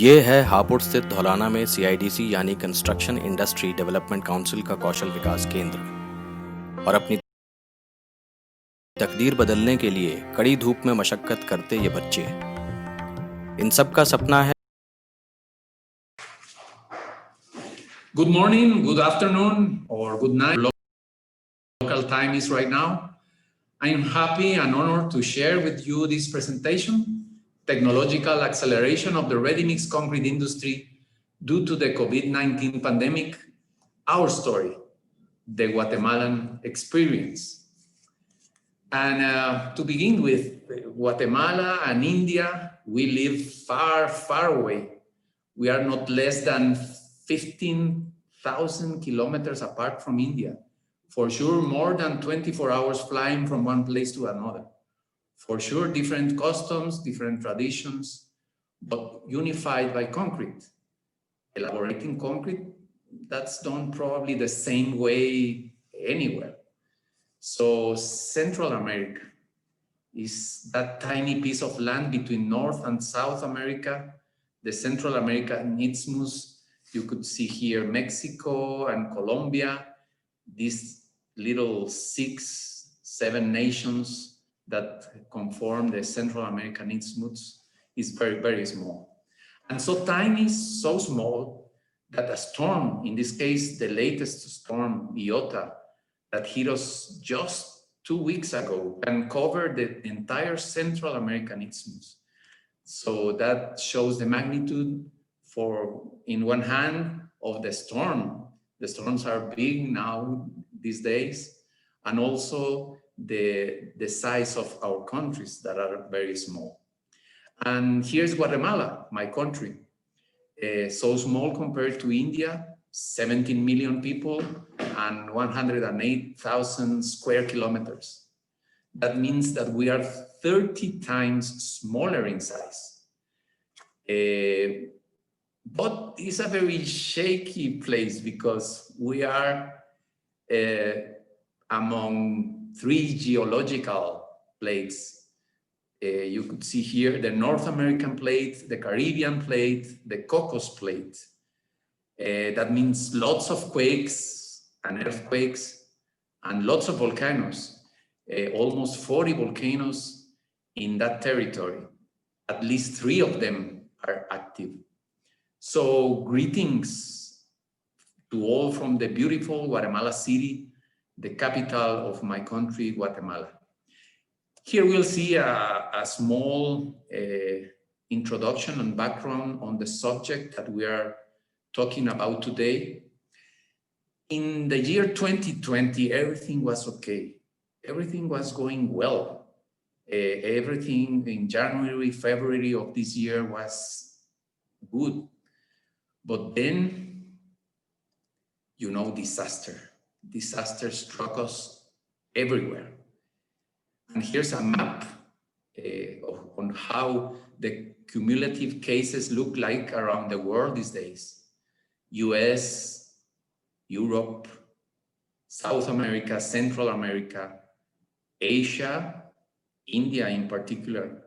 ये है हापुड़ स्थित धौलाना में CIDC यानी कंस्ट्रक्शन इंडस्ट्री डेवलपमेंट काउंसिल का कौशल विकास केंद्र। और अपनी तकदीर बदलने के लिए कड़ी धूप में मशक्कत करते ये बच्चे, इन सब का सपना है। Good morning, good afternoon, or good night. Local time is right now. I am happy and honored to share with you this presentation, Technological Acceleration of the Ready-Mix Concrete Industry Due to the COVID-19 Pandemic, Our Story, the Guatemalan Experience. And to begin with, Guatemala and India, we live far, far away. We are not less than 15,000 kilometers apart from India. For sure, more than 24 hours flying from one place to another. For sure, different customs, different traditions, but unified by concrete. Elaborating concrete, that's done probably the same way anywhere. So Central America is that tiny piece of land between North and South America, the Central American Isthmus. You could see here Mexico and Colombia, these little 6-7 nations that conform the Central American Isthmus is very, very small. And so tiny, so small that a storm, in this case, the latest storm, Iota, that hit us just 2 weeks ago and covered the entire Central American Isthmus. So that shows the magnitude in one hand, of the storm. The storms are big now these days, and also the size of our countries that are very small. And here's Guatemala, my country. So small compared to India, 17 million people and 108,000 square kilometers. That means that we are 30 times smaller in size. But it's a very shaky place because we are among 3 geological plates. You could see here the North American plate, the Caribbean plate, the Cocos plate. That means lots of quakes and earthquakes and lots of volcanoes, almost 40 volcanoes in that territory. At least 3 of them are active. So greetings to all from the beautiful Guatemala City, the capital of my country, Guatemala. Here we'll see a small introduction and background on the subject that we are talking about today. In the year 2020, everything was okay. Everything was going well. Everything in January, February of this year was good. But then, you know, disaster struck us everywhere. And here's a map on how the cumulative cases look like around the world these days. US, Europe, South America, Central America, Asia, India in particular.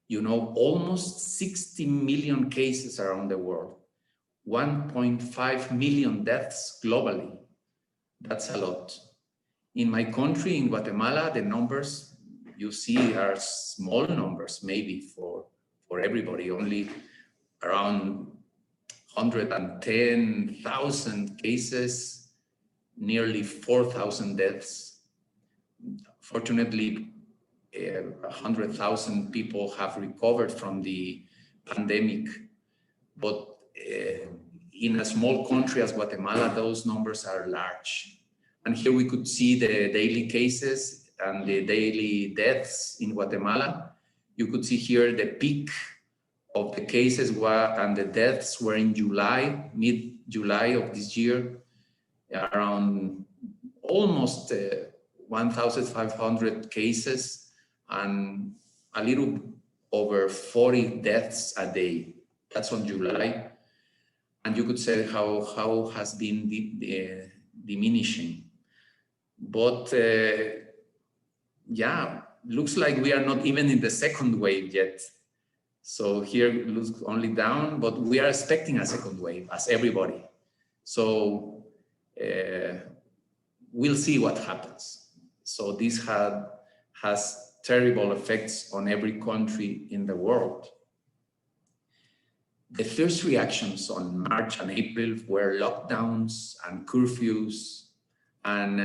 You know, almost 60 million cases around the world, 1.5 million deaths globally. That's a lot. In my country, in Guatemala, the numbers you see are small numbers, maybe for everybody, only around 110,000 cases, nearly 4,000 deaths. Fortunately, 100,000 people have recovered from the pandemic, but in a small country as Guatemala, those numbers are large. And here we could see the daily cases and the daily deaths in Guatemala. You could see here the peak of the cases and the deaths were in July, mid-July of this year, around almost 1,500 cases and a little over 40 deaths a day. That's on July. And you could say how has been diminishing. But yeah, looks like we are not even in the second wave yet. So here it looks only down, but we are expecting a second wave, as everybody. So we'll see what happens. So this has terrible effects on every country in the world. The first reactions on March and April were lockdowns and curfews, and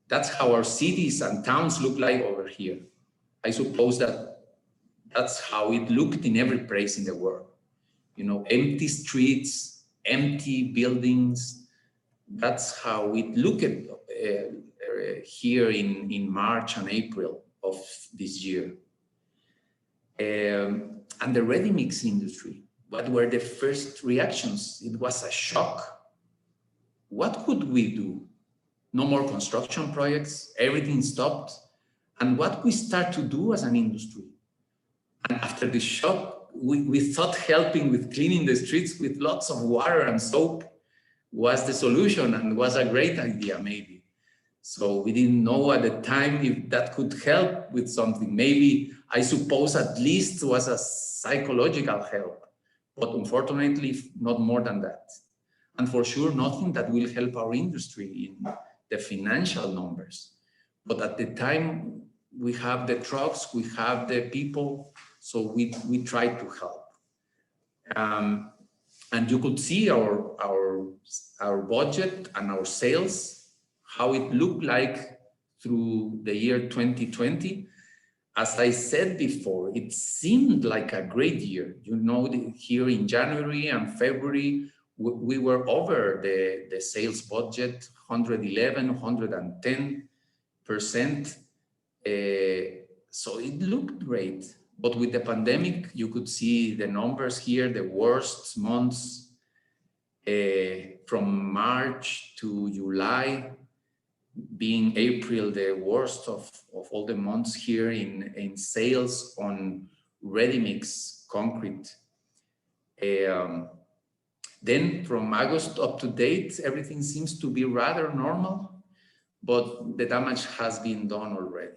that's how our cities and towns look like over here. I suppose that's how it looked in every place in the world. You know, empty streets, empty buildings. That's how it looked here in March and April of this year. And the ready-mix industry, what were the first reactions? It was a shock. What could we do? No more construction projects, everything stopped. And what we start to do as an industry? And after the shock, we thought helping with cleaning the streets with lots of water and soap was the solution and was a great idea, maybe. So we didn't know at the time if that could help with something. Maybe, I suppose, at least was a psychological help, but unfortunately, not more than that. And for sure, nothing that will help our industry in the financial numbers. But at the time, we have the trucks, we have the people, so we try to help. And you could see our budget and our sales, how it looked like through the year 2020. As I said before, it seemed like a great year. You know, here in January and February, we were over the sales budget, 111, 110%. So it looked great. But with the pandemic, you could see the numbers here, the worst months from March to July, being April, the worst of all the months here in sales on ready-mix concrete. Then from August up to date, everything seems to be rather normal, but the damage has been done already.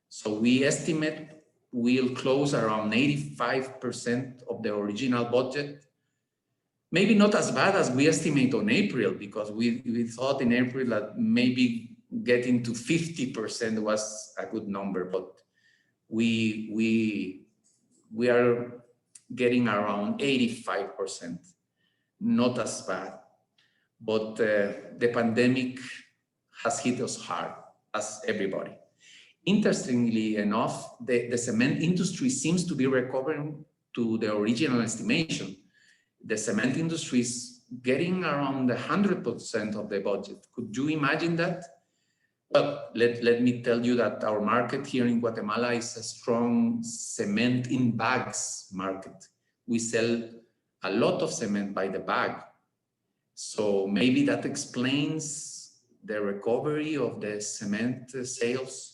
So we estimate we'll close around 85% of the original budget. Maybe not as bad as we estimate on April, because we thought in April that maybe getting to 50% was a good number, but we are getting around 85%, not as bad. But the pandemic has hit us hard, as everybody. Interestingly enough, the cement industry seems to be recovering to the original estimation. The cement industry is getting around 100% of the budget. Could you imagine that? Well, let me tell you that our market here in Guatemala is a strong cement in bags market. We sell a lot of cement by the bag. So maybe that explains the recovery of the cement sales.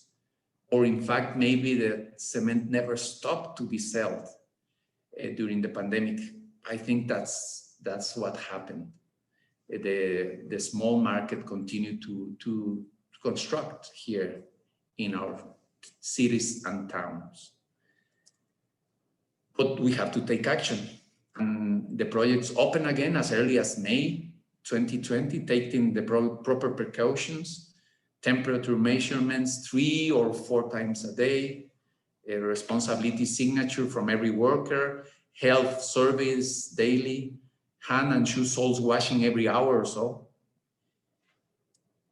Or in fact, maybe the cement never stopped to be sold during the pandemic. I think that's what happened. The small market continued to construct here in our cities and towns. But we have to take action. And the projects open again as early as May 2020, taking the proper precautions. Temperature measurements 3 or 4 times a day, a responsibility signature from every worker, health surveys daily, hand and shoe soles washing every hour or so.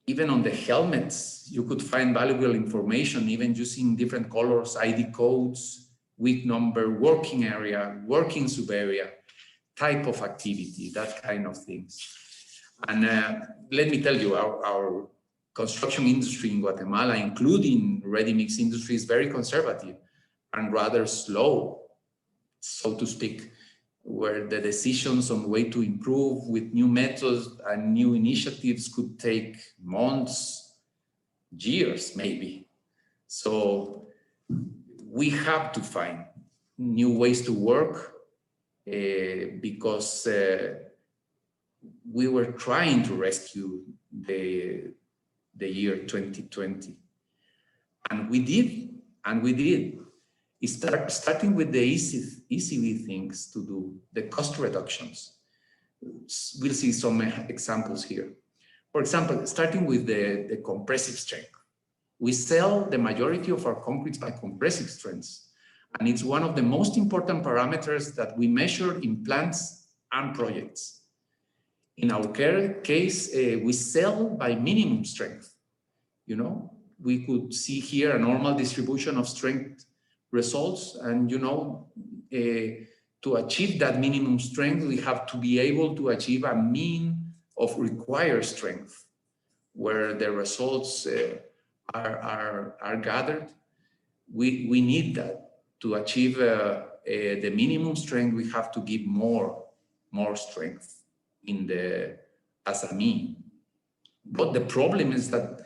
Even on the helmets, you could find valuable information, even using different colors, ID codes, week number, working area, working sub-area, type of activity, that kind of things. And let me tell you, our construction industry in Guatemala, including ready-mix industry, is very conservative and rather slow, so to speak, where the decisions on the way to improve with new methods and new initiatives could take months, years, maybe. So we have to find new ways to work because we were trying to rescue the year 2020. And we did. is starting with the easy things to do, the cost reductions. We'll see some examples here. For example, starting with the compressive strength. We sell the majority of our concretes by compressive strengths, and it's one of the most important parameters that we measure in plants and projects. In our case, we sell by minimum strength. You know, we could see here a normal distribution of strength results, and to achieve that minimum strength, we have to be able to achieve a mean of required strength, where the results are gathered. We need that to achieve the minimum strength. We have to give more strength as a mean. But the problem is that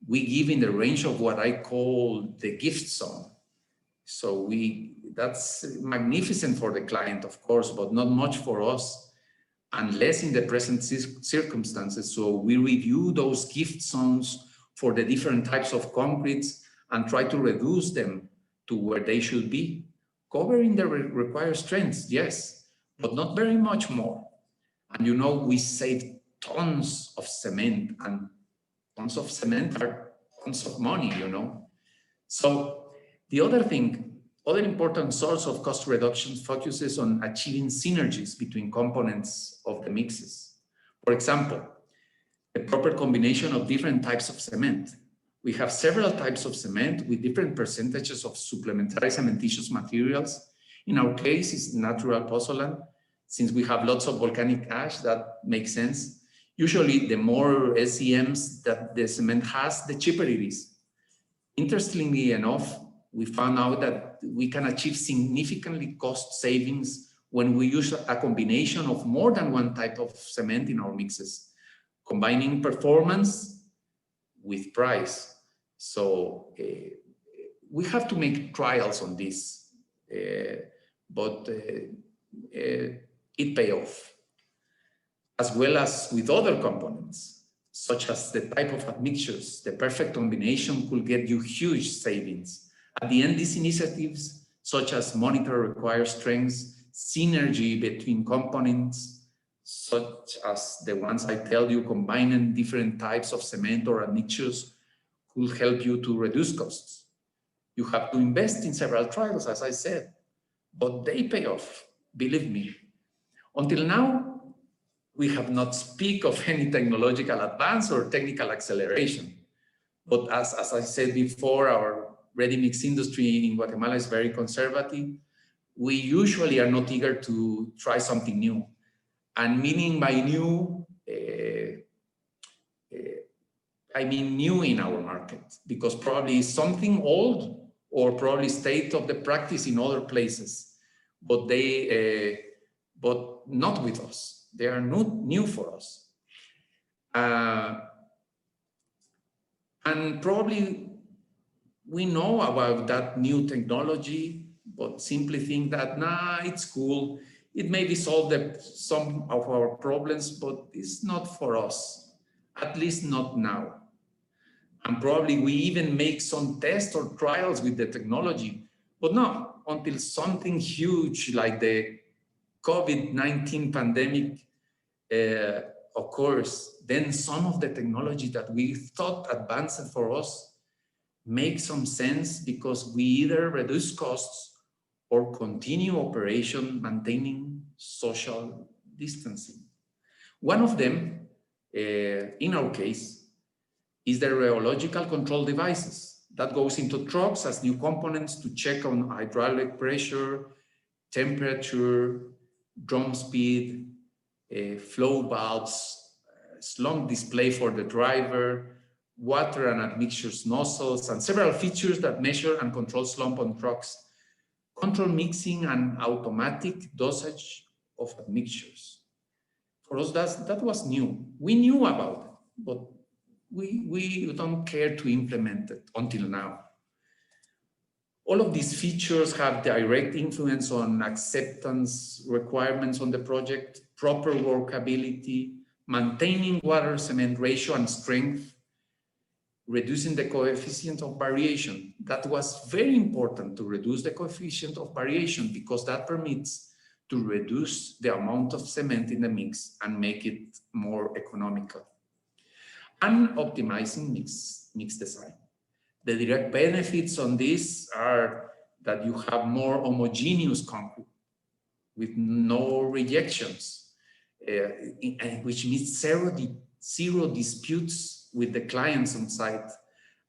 we give in the range of what I call the gift zone. So that's magnificent for the client, of course, but not much for us, unless in the present circumstances. So we review those gift zones for the different types of concretes and try to reduce them to where they should be, covering the required strengths, yes, but not very much more. And we save tons of cement, and tons of cement are tons of money, So the other important source of cost reduction focuses on achieving synergies between components of the mixes. For example, the proper combination of different types of cement. We have several types of cement with different percentages of supplementary cementitious materials. In our case, it's natural pozzolan. Since we have lots of volcanic ash, that makes sense. Usually, the more SEMs that the cement has, the cheaper it is. Interestingly enough, we found out that we can achieve significantly cost savings when we use a combination of more than one type of cement in our mixes, combining performance with price. So we have to make trials on this, but it pays off, as well as with other components, such as the type of admixtures. The perfect combination could get you huge savings. At the end, these initiatives, such as monitor required strengths, synergy between components, such as the ones I tell you, combining different types of cement or admixtures, could help you to reduce costs. You have to invest in several trials, as I said, but they pay off, believe me. Until now, we have not speak of any technological advance or technical acceleration. But as I said before, our ready-mix industry in Guatemala is very conservative. We usually are not eager to try something new. And meaning by new, I mean new in our market, because probably something old or probably state of the practice in other places, but but not with us. They are not new for us. And probably we know about that new technology, but simply think that, nah, it's cool. It maybe solve some of our problems, but it's not for us, at least not now. And probably we even make some tests or trials with the technology, but no, until something huge like the COVID-19 pandemic occurs, then some of the technology that we thought advanced for us makes some sense, because we either reduce costs or continue operation maintaining social distancing. One of them, in our case, is the rheological control devices that goes into trucks as new components to check on hydraulic pressure, temperature, drum speed, flow valves, slump display for the driver, water and admixtures nozzles, and several features that measure and control slump on trucks, control mixing and automatic dosage of admixtures. For us, that was new. We knew about it, but we don't care to implement it until now. All of these features have direct influence on acceptance requirements on the project, proper workability, maintaining water-cement ratio and strength, reducing the coefficient of variation. That was very important to reduce the coefficient of variation because that permits to reduce the amount of cement in the mix and make it more economical. And optimizing mix design. The direct benefits on this are that you have more homogeneous concrete with no rejections, which means zero disputes with the clients on site,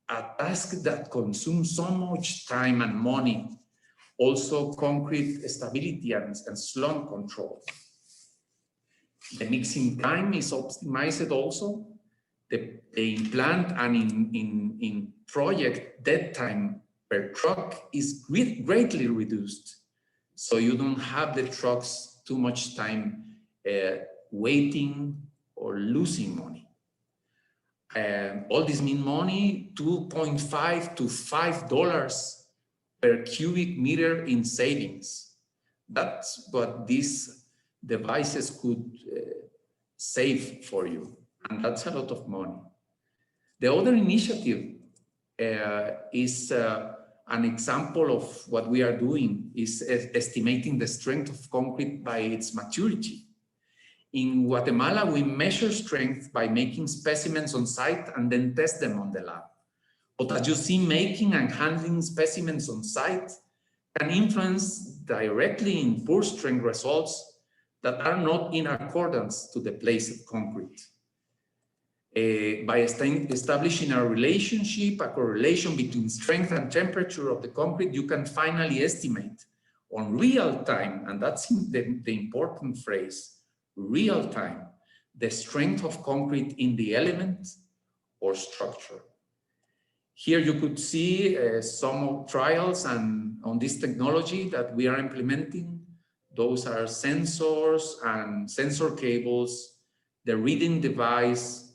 a task that consumes so much time and money. Also concrete stability and slump control. The mixing time is optimized also. The plant and in project dead time per truck is greatly reduced. So you don't have the trucks too much time waiting or losing money. All this mean money, $2.5 to $5 per cubic meter in savings. That's what these devices could save for you. And that's a lot of money. The other initiative is an example of what we are doing is estimating the strength of concrete by its maturity. In Guatemala, we measure strength by making specimens on site and then test them on the lab. But as you see, making and handling specimens on site can influence directly in poor strength results that are not in accordance to the placed concrete. By establishing a relationship, a correlation between strength and temperature of the concrete, you can finally estimate on real time, and that's the important phrase, real time, the strength of concrete in the element or structure. Here you could see some trials on this technology that we are implementing. Those are sensors and sensor cables, the reading device,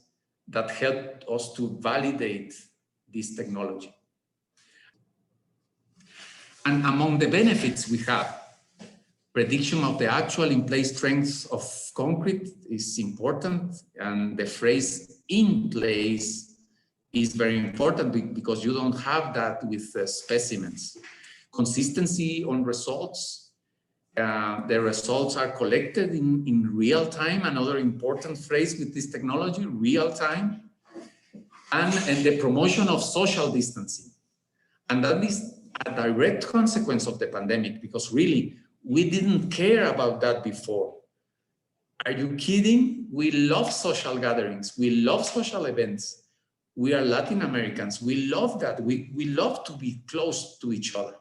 that helped us to validate this technology. And among the benefits we have, prediction of the actual in-place strength of concrete is important, and the phrase in place is very important because you don't have that with specimens. Consistency on results. The results are collected in real time, another important phrase with this technology, real time, and the promotion of social distancing. And that is a direct consequence of the pandemic because really, we didn't care about that before. Are you kidding? We love social gatherings. We love social events. We are Latin Americans. We love that. We love to be close to each other.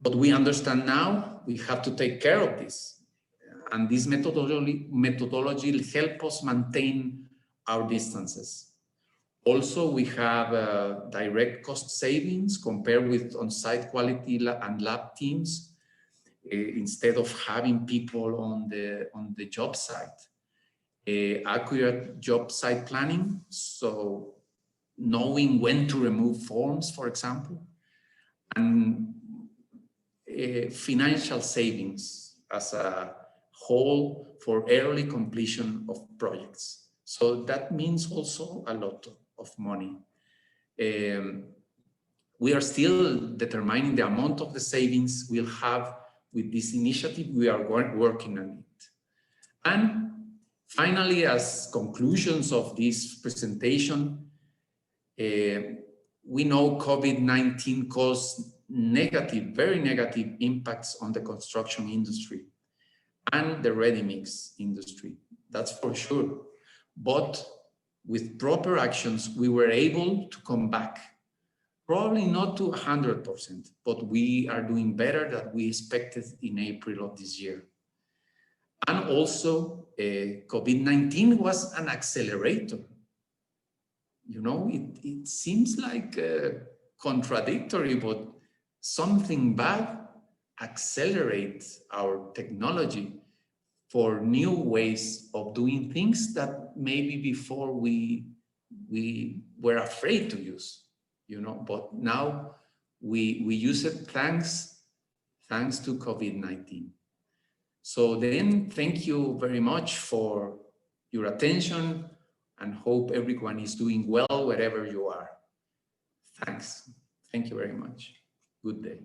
But we understand now we have to take care of this. And this methodology will help us maintain our distances. Also, we have direct cost savings compared with on-site quality and lab teams instead of having people on the job site. Accurate job site planning, so knowing when to remove forms, for example, and financial savings as a whole for early completion of projects. So that means also a lot of money. We are still determining the amount of the savings we'll have with this initiative. We are working on it. And finally, as conclusions of this presentation, we know COVID-19 caused very negative impacts on the construction industry and the ready-mix industry, that's for sure. But with proper actions, we were able to come back. Probably not to 100%, but we are doing better than we expected in April of this year. And also, COVID-19 was an accelerator. You know, it seems like contradictory, but something bad accelerates our technology for new ways of doing things that maybe before we were afraid to use, you know, but now we use it thanks to COVID-19. So then, thank you very much for your attention. and hope everyone is doing well wherever you are. Thanks. Thank you very much. Good day.